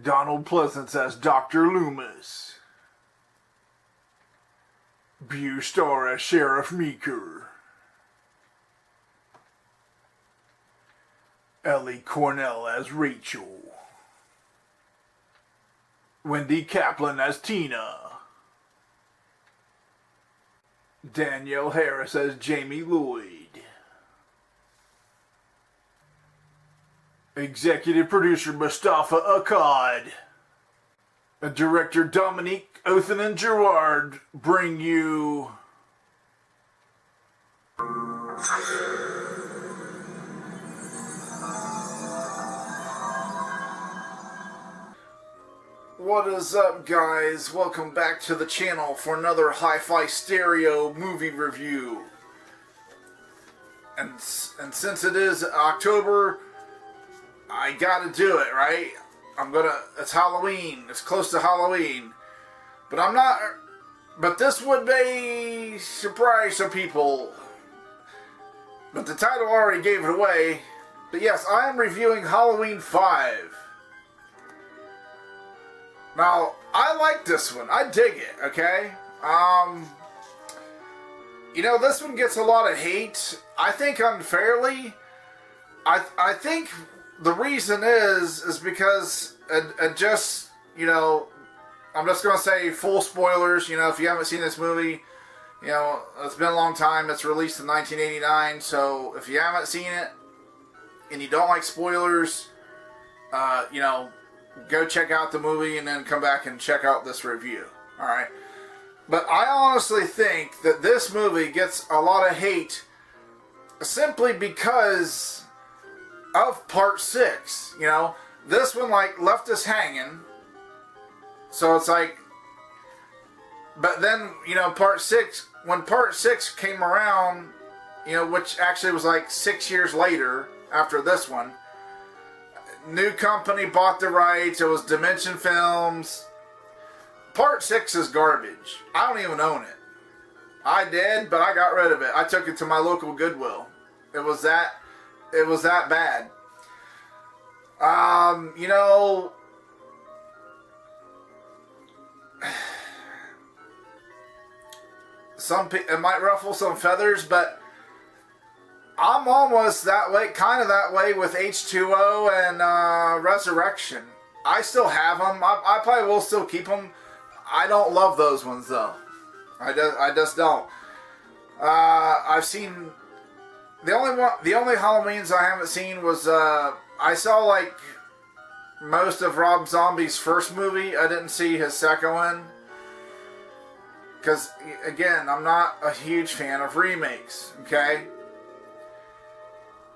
Donald Pleasance as Dr. Loomis. Beau Starr as Sheriff Meeker. Ellie Cornell as Rachel. Wendy Kaplan as Tina. Danielle Harris as Jamie Lloyd. Executive producer Mustafa Akkad. Director Dominique Othenen-Girard bring you What is up, guys? Welcome back to the channel for another Hi-Fi Stereo movie review. And since it is October, I gotta do it, right? It's Halloween. It's close to Halloween. But this would be surprise some people. But the title already gave it away. But yes, I am reviewing Halloween 5. Now, I like this one. I dig it, okay? You know, this one gets a lot of hate. I think unfairly. I think the reason is because it just, you know, I'm just going to say full spoilers. You know, if you haven't seen this movie, you know, it's been a long time. It's released in 1989. So if you haven't seen it and you don't like spoilers, you know, go check out the movie and then come back and check out this review. Alright? But I honestly think that this movie gets a lot of hate simply because of part 6. You know, this one like left us hanging. So it's like, but then, you know, part 6, when part 6 came around, you know, which actually was like 6 years later after this one, new company bought the rights. It was Dimension Films. Part 6 is garbage. I don't even own it. I did, but I got rid of it. I took it to my local Goodwill. It was that bad. You know, it might ruffle some feathers, but I'm almost that way, kind of that way with H2O and Resurrection. I still have them. I probably will still keep them. I don't love those ones though. I just don't. I've seen the only Halloweens I haven't seen was I saw like most of Rob Zombie's first movie. I didn't see his second one because again, I'm not a huge fan of remakes. Okay.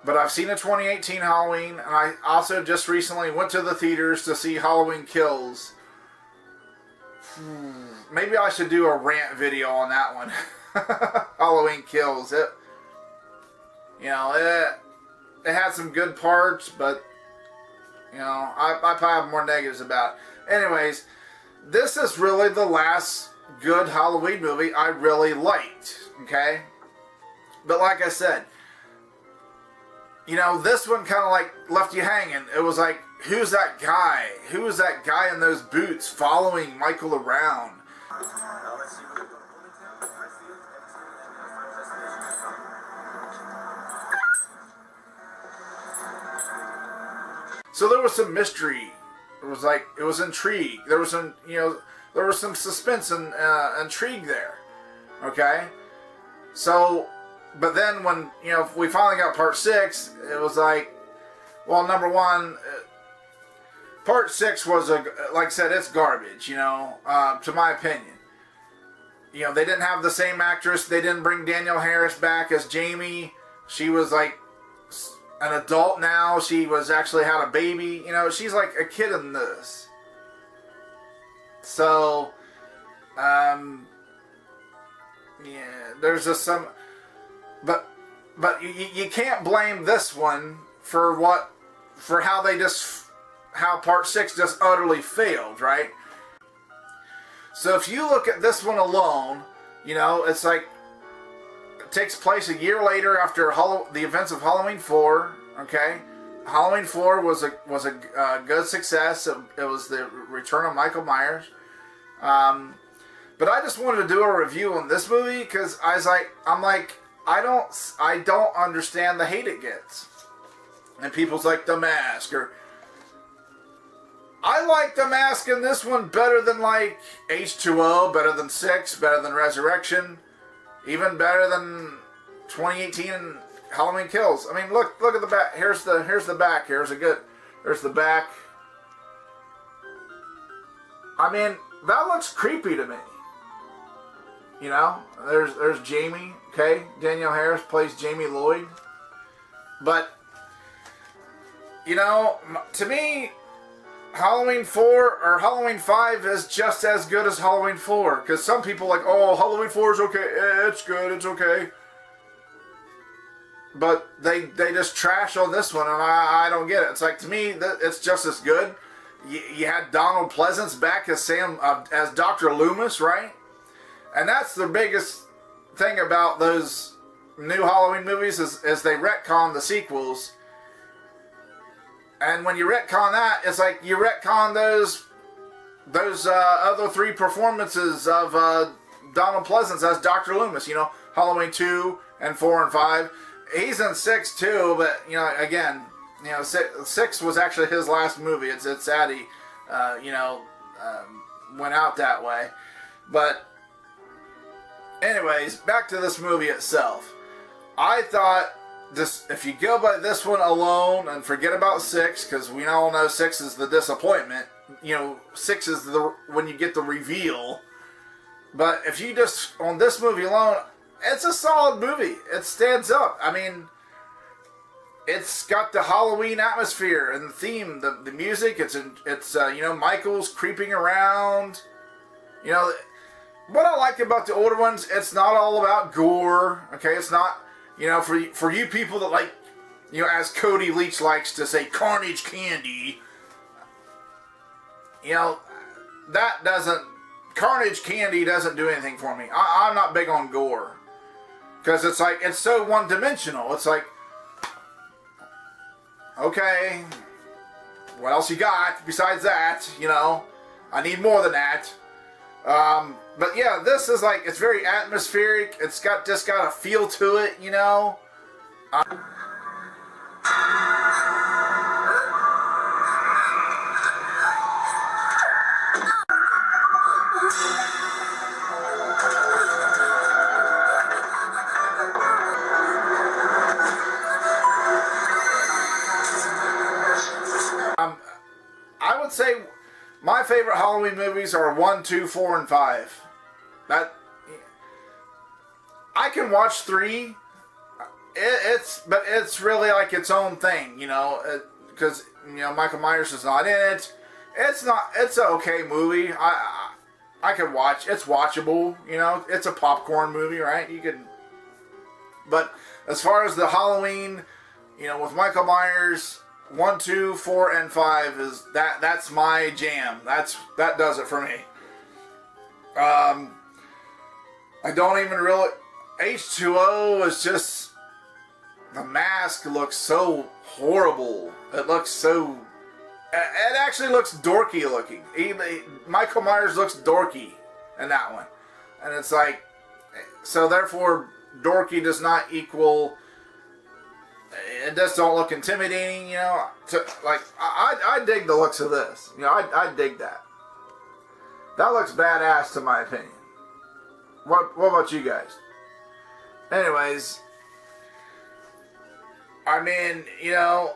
But I've seen a 2018 Halloween, and I also just recently went to the theaters to see Halloween Kills. Maybe I should do a rant video on that one. Halloween Kills. It had some good parts, but you know, I probably have more negatives about it. Anyways, this is really the last good Halloween movie I really liked. Okay, but like I said, you know, this one kind of like left you hanging. It was like, who's that guy? Who is that guy in those boots following Michael around? So there was some mystery. It was intrigue. There was some, you know, there was some suspense and intrigue there. Okay? So, but then when, you know, we finally got part 6, it was like, well, number one, part 6 was, like I said, it's garbage, you know, to my opinion. You know, they didn't have the same actress. They didn't bring Danielle Harris back as Jamie. She was like an adult now. She was actually had a baby. You know, she's like a kid in this. So, yeah, there's just some... But you can't blame this one for how part 6 just utterly failed, right? So if you look at this one alone, you know, it's like it takes place a year later after the events of Halloween 4, okay? Halloween 4 was a good success. It was the return of Michael Myers. But I just wanted to do a review on this movie because I'm like, I don't understand the hate it gets. And people's like The Mask, or I like The Mask in this one better than like H2O, better than 6, better than Resurrection, even better than 2018 and Halloween Kills. I mean, look at the back. Here's the back. Here's the back. I mean, that looks creepy to me. You know, there's Jamie. Okay, Danielle Harris plays Jamie Lloyd. But you know, to me, Halloween 4 or Halloween 5 is just as good as Halloween 4. Because some people are like, oh, Halloween 4 is okay. It's good. It's okay. But they just trash on this one, and I don't get it. It's like, to me, it's just as good. You had Donald Pleasance back as as Dr. Loomis, right? And that's the biggest thing about those new Halloween movies is they retcon the sequels. And when you retcon that, it's like you retcon those other 3 performances of Donald Pleasance as Dr. Loomis. You know, Halloween 2 and 4 and 5. He's in 6 too, but you know, again, you know, 6 was actually his last movie. It's sad he, went out that way. But anyways, back to this movie itself. I thought if you go by this one alone and forget about 6, because we all know 6 is the disappointment. You know, 6 is when you get the reveal. But if you just on this movie alone, it's a solid movie. It stands up. I mean, it's got the Halloween atmosphere and the theme, the music. It's you know, Michael's creeping around. You know, what I like about the older ones, it's not all about gore. Okay, it's not, you know, for you people that like, you know, as Cody Leach likes to say, carnage candy. You know, carnage candy doesn't do anything for me. I'm not big on gore. Because it's like, it's so one-dimensional. It's like, okay, what else you got besides that? You know, I need more than that. But yeah, this is like, it's very atmospheric. It's just got a feel to it, you know. I would say my favorite Halloween movies are 1, 2, 4, and 5. I can watch 3. But it's really like its own thing, you know, because you know Michael Myers is not in it. It's an okay movie. I could watch. It's watchable, you know. It's a popcorn movie, right? You could. But as far as the Halloween, you know, with Michael Myers, 1, 2, 4, and 5 is that's my jam. That does it for me. I don't even really. H2O is just, the mask looks so horrible. It looks so. It actually looks dorky looking. Michael Myers looks dorky in that one, and it's like, so therefore, dorky does not equal. It just don't look intimidating, you know. I dig the looks of this. You know, I dig that. That looks badass to my opinion. What about you guys? Anyways, I mean, you know,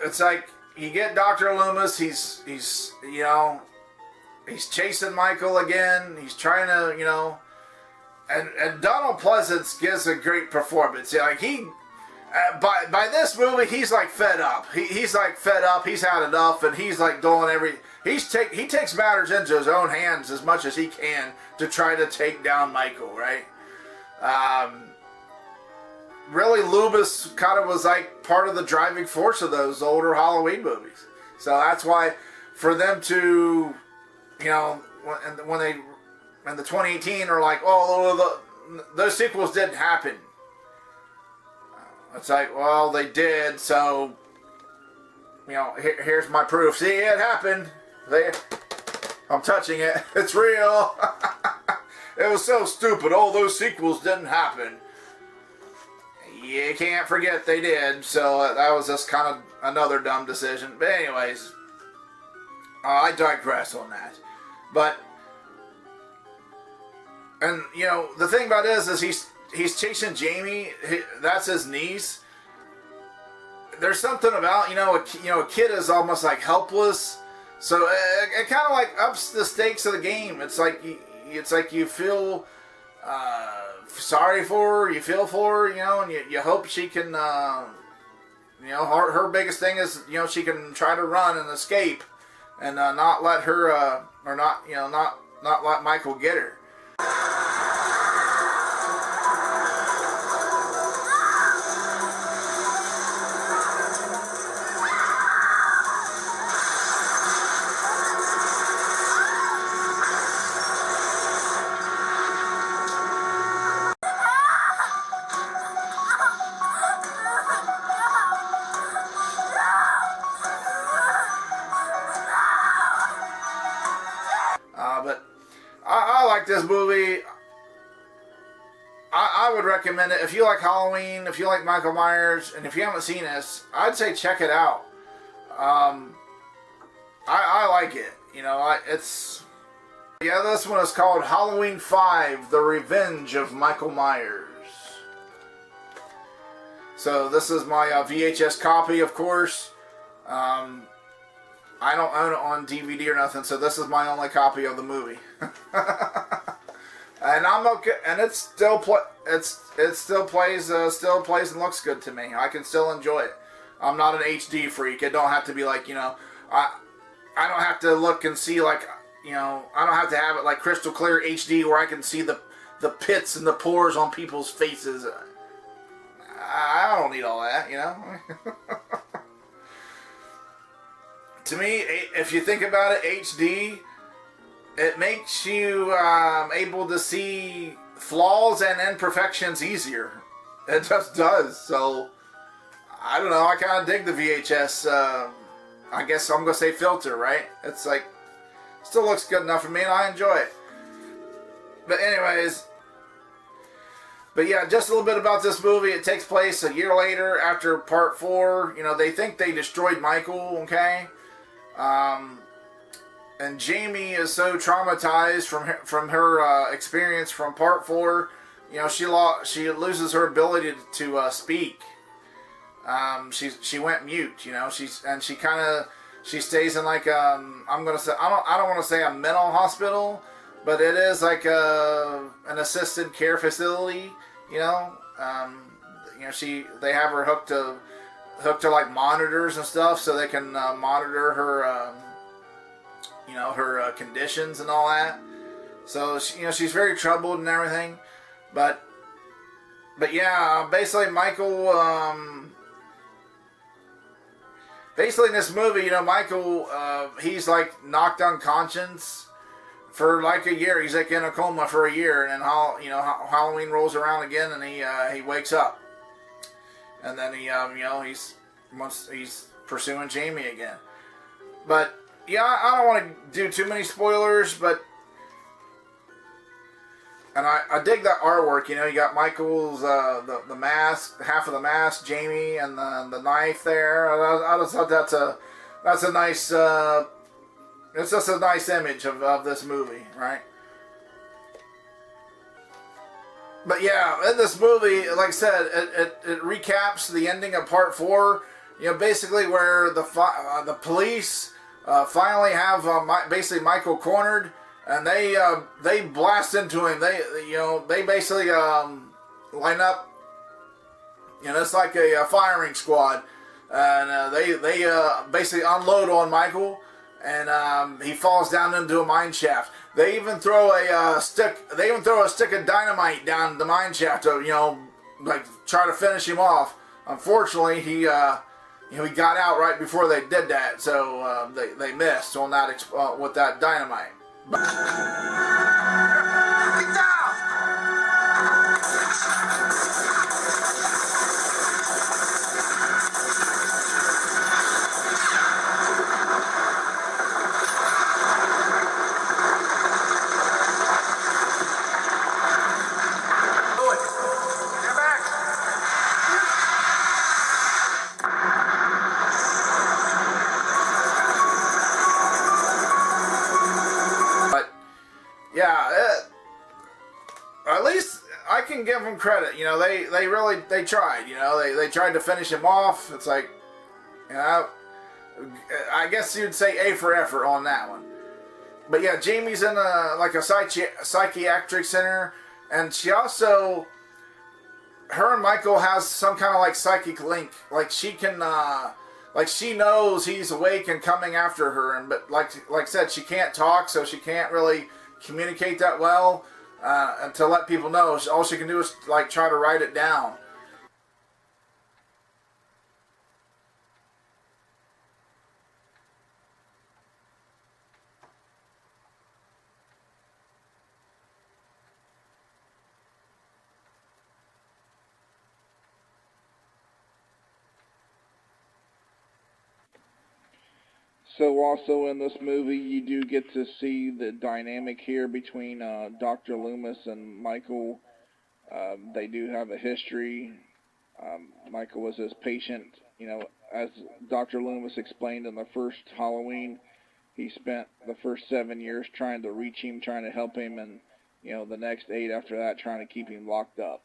it's like you get Dr. Loomis. He's you know, he's chasing Michael again. He's trying to, you know, and Donald Pleasance gives a great performance. Like by this movie, he's like fed up. He's like fed up. He's had enough, and he's like doing he takes matters into his own hands as much as he can to try to take down Michael, right? Really, Loomis kind of was like part of the driving force of those older Halloween movies. So that's why, for them to, you know, when they in the 2018 are like, oh, those sequels didn't happen. It's like, well, they did, so you know, here's my proof. See, it happened. I'm touching it. It's real. It was so stupid. All those sequels didn't happen. You can't forget they did. So that was just kind of another dumb decision. But anyways, I digress on that. But, and you know, the thing about it is he's chasing Jamie. That's his niece. There's something about, you know, a kid is almost like helpless. So it kind of like ups the stakes of the game. It's like you feel sorry for her, you feel for her, you know, and you hope she can, you know, her biggest thing is, you know, she can try to run and escape, and not let her, or not, you know, not let Michael get her. But I like this movie. I would recommend it. If you like Halloween, if you like Michael Myers, and if you haven't seen this, I'd say check it out. I like it. You know, yeah, this one is called Halloween 5, The Revenge of Michael Myers. So this is my VHS copy, of course. I don't own it on DVD or nothing, so this is my only copy of the movie. And I'm okay, and it still plays and looks good to me. I can still enjoy it. I'm not an HD freak. It don't have to be like, you know, I don't have to look and see like, you know, I don't have to have it like crystal clear HD where I can see the pits and the pores on people's faces. I don't need all that, you know. To me, if you think about it, HD, it makes you able to see flaws and imperfections easier. It just does. So, I don't know. I kind of dig the VHS, I guess I'm going to say filter, right? It's like, still looks good enough for me and I enjoy it. But anyways, but yeah, just a little bit about this movie. It takes place a year later after part 4. You know, they think they destroyed Michael, okay? And Jamie is so traumatized from her experience from part 4. You know, she loses her ability to speak. She went mute. You know, she stays in like I'm gonna say I don't want to say a mental hospital, but it is like an assisted care facility. You know, they have her hooked to like monitors and stuff, so they can monitor her, you know, her conditions and all that. So you know, she's very troubled and everything, but yeah, basically Michael, basically in this movie, you know, Michael, he's like knocked unconscious for like a year. He's like in a coma for a year, and then Halloween rolls around again, and he wakes up. And then you know, he's pursuing Jamie again. But yeah, I don't want to do too many spoilers, but and I dig that artwork. You know, you got Michael's the mask, half of the mask, Jamie, and the knife there. I just thought that's a nice. It's just a nice image of this movie, right? But yeah, in this movie, like I said, it recaps the ending of part 4. You know, basically where the police finally have basically Michael cornered, and they blast into him. They basically line up. You know, it's like a firing squad, and they basically unload on Michael, and he falls down into a mine shaft. They even throw a stick. They even throw a stick of dynamite down the mine shaft to, you know, like try to finish him off. Unfortunately, he got out right before they did that, so they missed on that with that dynamite. Get down! can give them credit. You know, they really tried. You know, they tried to finish him off. It's like, you know, I guess you'd say A for effort on that one. But yeah, Jamie's in a psychiatric center, and she also, her and Michael has some kind of like psychic link. Like she can, like she knows he's awake and coming after her, and but like I said, she can't talk, so she can't really communicate that well. And to let people know, all she can do is like try to write it down. So also in this movie, you do get to see the dynamic here between Dr. Loomis and Michael. They do have a history. Michael was his patient. You know, as Dr. Loomis explained in the first Halloween, he spent the first 7 years trying to reach him, trying to help him, and, you know, the next 8 after that trying to keep him locked up.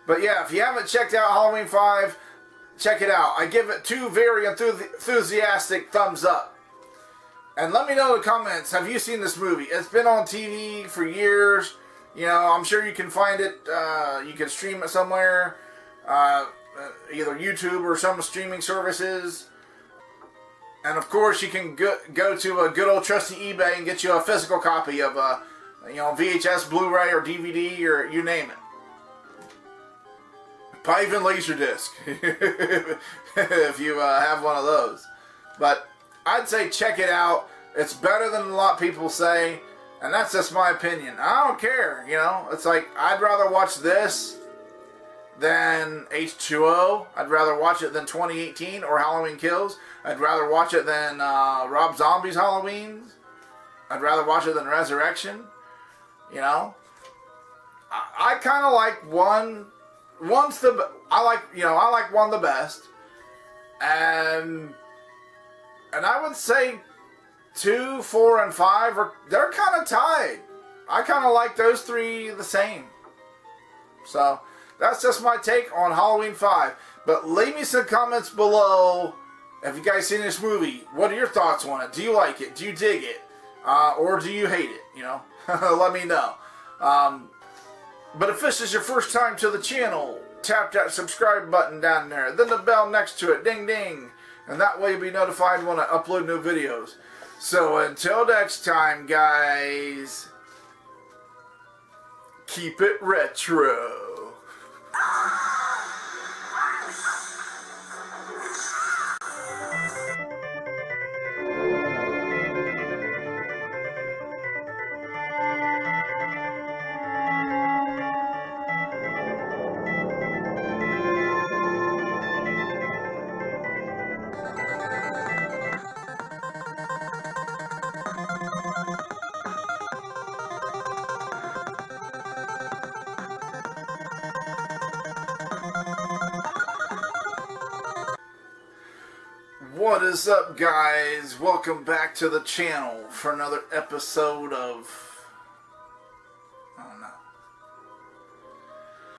But yeah, if you haven't checked out Halloween 5, check it out. I give it 2 very enthusiastic thumbs up. And let me know in the comments, have you seen this movie? It's been on TV for years. You know, I'm sure you can find it. You can stream it somewhere. Either YouTube or some streaming services. And of course, you can go to a good old trusty eBay and get you a physical copy of a, you know, VHS, Blu-ray, or DVD, or you name it. Probably even Laserdisc, if you have one of those. But I'd say check it out. It's better than a lot of people say, and that's just my opinion. I don't care, you know. It's like, I'd rather watch this than H2O. I'd rather watch it than 2018 or Halloween Kills. I'd rather watch it than Rob Zombie's Halloweens. I'd rather watch it than Resurrection. You know, I kind of like one. I like one the best, and I would say 2, 4, and 5 they're kind of tied. I kind of like those 3 the same. So that's just my take on Halloween 5. But leave me some comments below. Have you guys seen this movie? What are your thoughts on it? Do you like it? Do you dig it? Or do you hate it? You know, let me know. But if this is your first time to the channel, tap that subscribe button down there, then the bell next to it, ding ding, and that way you'll be notified when I upload new videos. So until next time, guys, keep it retro. What is up, guys? Welcome back to the channel for another episode of, I don't know.